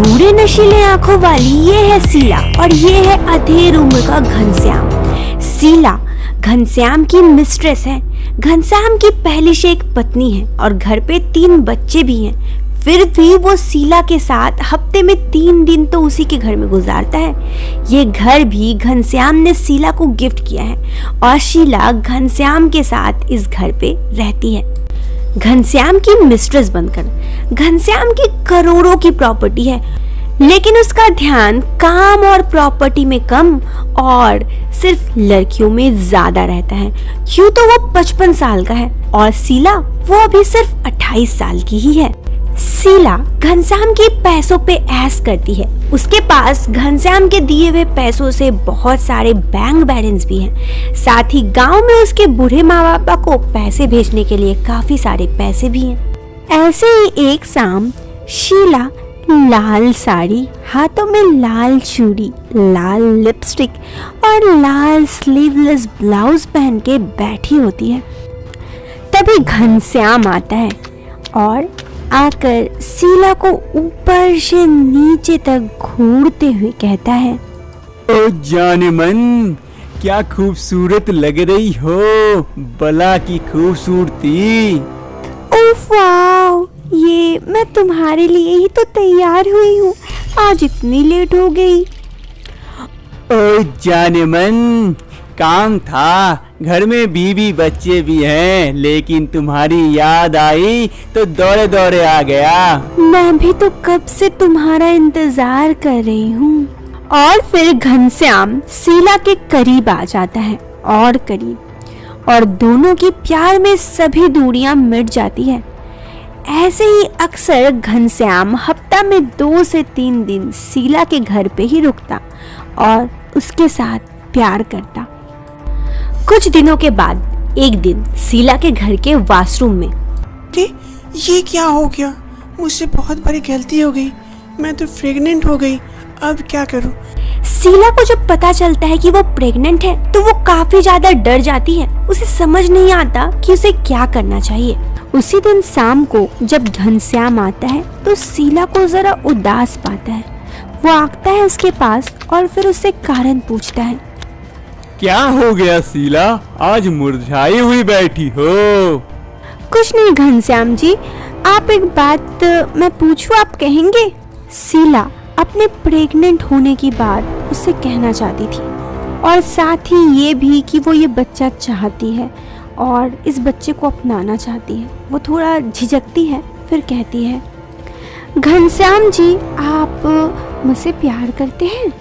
थोड़े नशीले आंखों वाली ये है शीला और ये है अधेड़ उम्र का घनश्याम। शीला घनश्याम की मिस्ट्रेस है। घनश्याम की पहले से एक पत्नी है और घर पे 3 बच्चे भी हैं। फिर भी वो शीला के साथ हफ्ते में 3 दिन तो उसी के घर में गुजारता है। ये घर भी घनश्याम ने शीला को गिफ्ट किया है और शीला घनश्याम के साथ इस घर पे रहती है। घनश्याम की मिस्ट्रेस बनकर घनश्याम की करोड़ों की प्रॉपर्टी है, लेकिन उसका ध्यान काम और प्रॉपर्टी में कम और सिर्फ लड़कियों में ज्यादा रहता है। यूं तो वो 55 साल का है और शीला वो अभी सिर्फ 28 साल की ही है। शीला घनश्याम के पैसों पे ऐश करती है। उसके पास घनश्याम के दिए हुए पैसों से बहुत सारे बैंक बैलेंस भी हैं। साथ ही गांव में उसके बूढ़े माँ बापा को पैसे भेजने के लिए काफी सारे पैसे भी हैं। ऐसे ही एक शाम शीला लाल साड़ी, हाथों में लाल चूड़ी, लाल लिपस्टिक और लाल स्लीवलेस ब्लाउज पहन के बैठी होती है। तभी घनश्याम आता है और आकर शीला को ऊपर से नीचे तक घूरते हुए कहता है, ओ जाने मन, क्या खूबसूरत लग रही हो, बला की खूबसूरती। ओह वाव, ये मैं तुम्हारे लिए ही तो तैयार हुई हूँ, आज इतनी लेट हो गई। ओ जाने मन, काम था, घर में बीवी बच्चे भी हैं, लेकिन तुम्हारी याद आई तो दौड़े दौड़े आ गया। मैं भी तो कब से तुम्हारा इंतजार कर रही हूँ। और फिर घनश्याम शीला के करीब आ जाता है और करीब, और दोनों की प्यार में सभी दूरियां मिट जाती है। ऐसे ही अक्सर घनश्याम हफ्ता में 2 से 3 दिन शीला के घर पे ही रुकता और उसके साथ प्यार करता। कुछ दिनों के बाद एक दिन शीला के घर के वॉशरूम में, ये क्या हो गया? मुझसे बहुत बड़ी गलती हो गई, मैं तो प्रेग्नेंट हो गई, अब क्या करूं? शीला को जब पता चलता है कि वो प्रेग्नेंट है तो वो काफी ज्यादा डर जाती है। उसे समझ नहीं आता कि उसे क्या करना चाहिए। उसी दिन शाम को जब घनश्याम आता है तो शीला को जरा उदास पाता है। वो आता है उसके पास और फिर उससे कारण पूछता है। क्या हो गया शीला, आज मुरझाई हुई बैठी हो? कुछ नहीं घनश्याम जी, आप एक बात मैं पूछूं, आप कहेंगे? शीला अपने प्रेग्नेंट होने की बात उससे कहना चाहती थी और साथ ही ये भी कि वो ये बच्चा चाहती है और इस बच्चे को अपनाना चाहती है। वो थोड़ा झिझकती है, फिर कहती है, घनश्याम जी आप मुझसे प्यार करते हैं?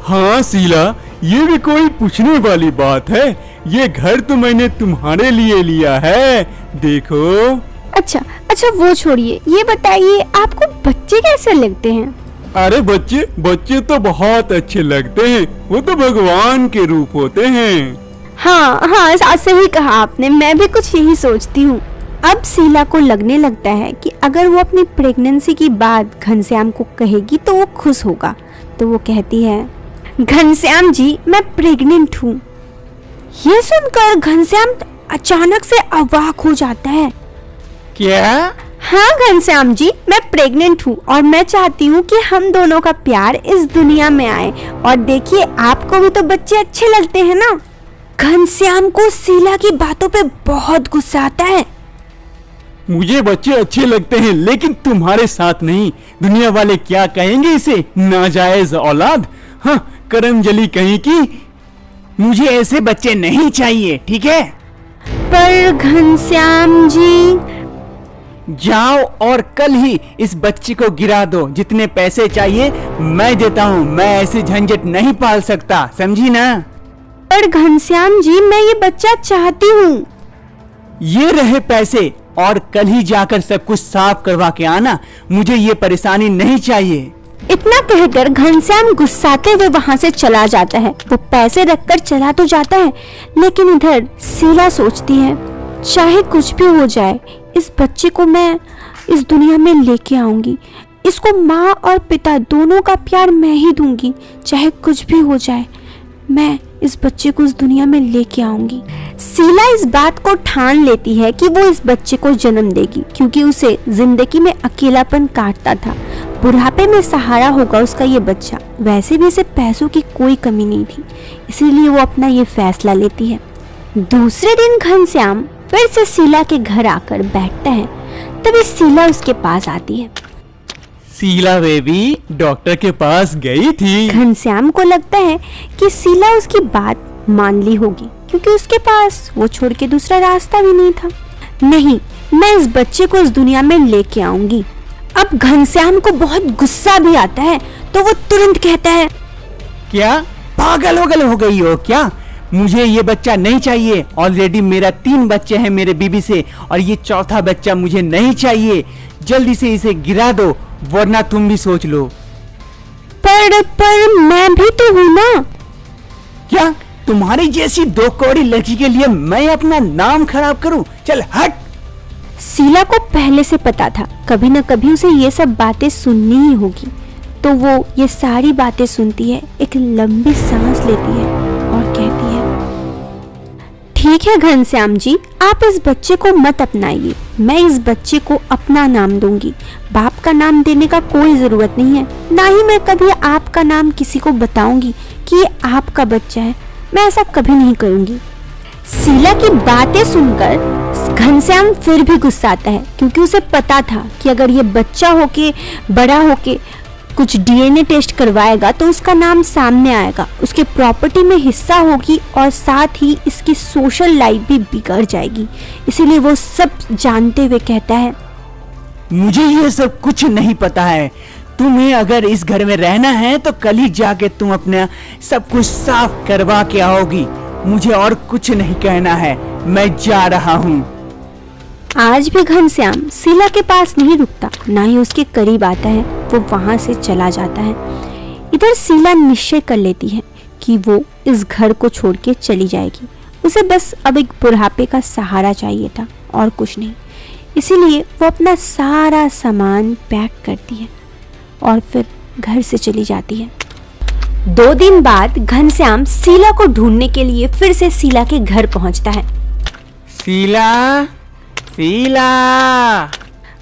हाँ शीला, ये भी कोई पूछने वाली बात है? ये घर तो मैंने तुम्हारे लिए लिया है, देखो। अच्छा वो छोड़िए, ये बताइए आपको बच्चे कैसे लगते हैं? अरे बच्चे तो बहुत अच्छे लगते हैं, वो तो भगवान के रूप होते हैं। हाँ सही कहा आपने, मैं भी कुछ यही सोचती हूँ। अब शीला को लगने लगता है कि अगर वो अपनी प्रेगनेंसी की बात घनश्याम को कहेगी तो वो खुश होगा। तो वो कहती है, घनश्याम जी मैं प्रेग्नेंट हूँ। ये सुनकर घनश्याम अचानक से अवाक हो जाता है। क्या? हाँ घनश्याम जी, मैं प्रेग्नेंट हूँ और मैं चाहती हूँ कि हम दोनों का प्यार इस दुनिया में आए। और देखिए आपको भी तो बच्चे अच्छे लगते हैं ना। घनश्याम को शीला की बातों पे बहुत गुस्सा आता है। मुझे बच्चे अच्छे लगते हैं, लेकिन तुम्हारे साथ नहीं। दुनिया वाले क्या कहेंगे इसे, नाजायज औलाद। हाँ, करमजली कहीं की। मुझे ऐसे बच्चे नहीं चाहिए, ठीक है? पर घनश्याम जी। जाओ और कल ही इस बच्चे को गिरा दो। जितने पैसे चाहिए मैं देता हूँ, मैं ऐसे झंझट नहीं पाल सकता, समझी ना? पर घनश्याम जी मैं ये बच्चा चाहती हूँ। ये रहे पैसे और कल ही जाकर सब कुछ साफ करवा के आना। मुझे ये परेशानी नहीं चाहिए। इतना कहकर घनश्याम गुस्साते हुए वहाँ से चला जाता है। वो पैसे रखकर चला तो जाता है, लेकिन इधर शीला सोचती है, चाहे कुछ भी हो जाए इस बच्चे को मैं इस दुनिया में लेके आऊंगी। इसको माँ और पिता दोनों का प्यार मैं ही दूंगी, चाहे कुछ भी हो जाए। मैं इस बच्चे को इस दुनिया में लेके आऊंगी। शीला इस बात को ठान लेती है कि वो इस बच्चे को जन्म देगी, क्योंकि उसे जिंदगी में अकेलापन काटता था। बुढ़ापे में सहारा होगा उसका ये बच्चा। वैसे भी इसे पैसों की कोई कमी नहीं थी, इसीलिए वो अपना ये फैसला लेती है। दूसरे दिन घनश्याम फिर से शीला के घर आकर बैठता है। तभी शीला उसके पास आती है। शीला बेबी डॉक्टर के पास गई थी। घनश्याम को लगता है कि शीला उसकी बात मान ली होगी, क्योंकि उसके पास वो छोड़ के दूसरा रास्ता भी नहीं था। नहीं, मैं इस बच्चे को इस दुनिया में लेके आऊंगी। अब घनश्याम को बहुत गुस्सा भी आता है, तो वो तुरंत कहता है, क्या पागल वगल हो गई हो क्या? मुझे ये बच्चा नहीं चाहिए। ऑलरेडी मेरा 3 बच्चे हैं मेरे बीबी से, और ये चौथा बच्चा मुझे नहीं चाहिए। जल्दी से इसे गिरा दो, वरना तुम भी सोच लो। पर मैं भी तो हूँ ना। क्या तुम्हारी जैसी 2 कौड़ी लड़की के लिए मैं अपना नाम खराब करूं? चल हट। शीला को पहले से पता था कभी न कभी उसे ये सब बातें सुननी ही होगी, तो वो ये सारी बातें सुनती है, एक लंबी सांस लेती है और कहती है, ठीक है घनश्याम जी, आप इस बच्चे को मत अपनाइए। मैं इस बच्चे को अपना नाम दूंगी। बाप का नाम देने का कोई जरूरत नहीं है, ना ही मैं कभी आपका नाम किसी को बताऊंगी कि ये आपका बच्चा है। मैं ऐसा कभी नहीं करूंगी। शीला की बातें सुनकर घनश्याम फिर भी गुस्सा आता है, क्योंकि उसे पता था कि अगर ये बच्चा होके बड़ा होके कुछ डीएनए टेस्ट करवाएगा तो उसका नाम सामने आएगा, उसके प्रॉपर्टी में हिस्सा होगी और साथ ही इसकी सोशल लाइफ भी बिगड़ जाएगी। इसीलिए वो सब जानते हुए कहता है, मुझे ये सब कुछ नहीं पता है। तुम्हें अगर इस घर में रहना है तो कल ही जाके तुम अपना सब कुछ साफ करवा के आओगी। मुझे और कुछ नहीं कहना है, मैं जा रहा हूँ। आज भी घनश्याम शीला के पास नहीं रुकता, ना ही उसके करीब आता है। वो वहां से चला जाता है। इधर शीला निश्चय कर लेती है कि वो इस घर को छोड़ के चली जाएगी। उसे बस अब एक बुढ़ापे का सहारा चाहिए था और कुछ नहीं। इसीलिए वो अपना सारा सामान पैक करती है और फिर घर से चली जाती है। 2 दिन बाद घनश्याम शीला को ढूंढने के लिए फिर से शीला के घर पहुंचता है। शीला, शीला।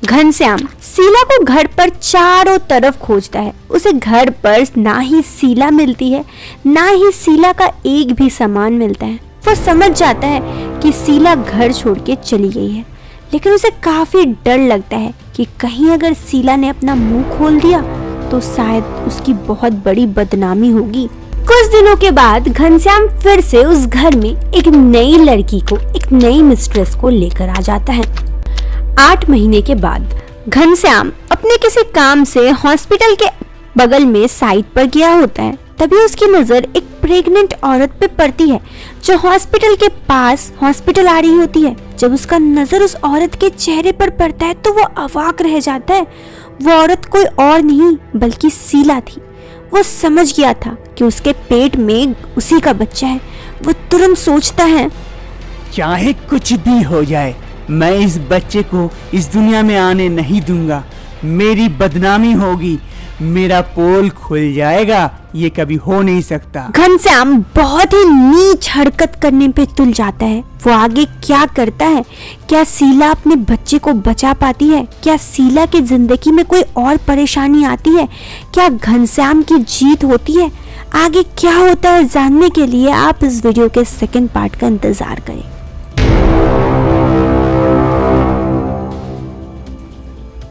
घनश्याम शीला को घर पर चारों तरफ खोजता है। उसे घर पर ना ही शीला मिलती है, ना ही शीला का एक भी सामान मिलता है। वो समझ जाता है कि शीला घर छोड़ के चली गई है, लेकिन उसे काफी डर लगता है कि कहीं अगर शीला ने अपना मुंह खोल दिया तो शायद उसकी बहुत बड़ी बदनामी होगी। कुछ दिनों के बाद घनश्याम फिर से उस घर में एक नई लड़की को, एक नई मिस्ट्रेस को लेकर आ जाता है। 8 महीने के बाद घनश्याम अपने किसी काम से हॉस्पिटल के बगल में साइट पर गया होता है। तभी उसकी नजर एक प्रेग्नेंट औरत पे पड़ती है, जो हॉस्पिटल के पास हॉस्पिटल आ रही होती है। जब उसका नजर उस औरत के चेहरे पर पड़ता है तो वो अवाक रह जाता है। वो औरत कोई और नहीं बल्कि शीला थी। वो समझ गया था कि उसके पेट में उसी का बच्चा है। वो तुरंत सोचता है, चाहे कुछ भी हो जाए, मैं इस बच्चे को इस दुनिया में आने नहीं दूंगा। मेरी बदनामी होगी, मेरा पोल खुल जाएगा। ये कभी हो नहीं सकता। घनश्याम बहुत ही नीच हरकत करने पे तुल जाता है। वो आगे क्या करता है? क्या शीला अपने बच्चे को बचा पाती है? क्या शीला की जिंदगी में कोई और परेशानी आती है? क्या घनश्याम की जीत होती है? आगे क्या होता है जानने के लिए आप इस वीडियो के सेकंड पार्ट का इंतजार करें।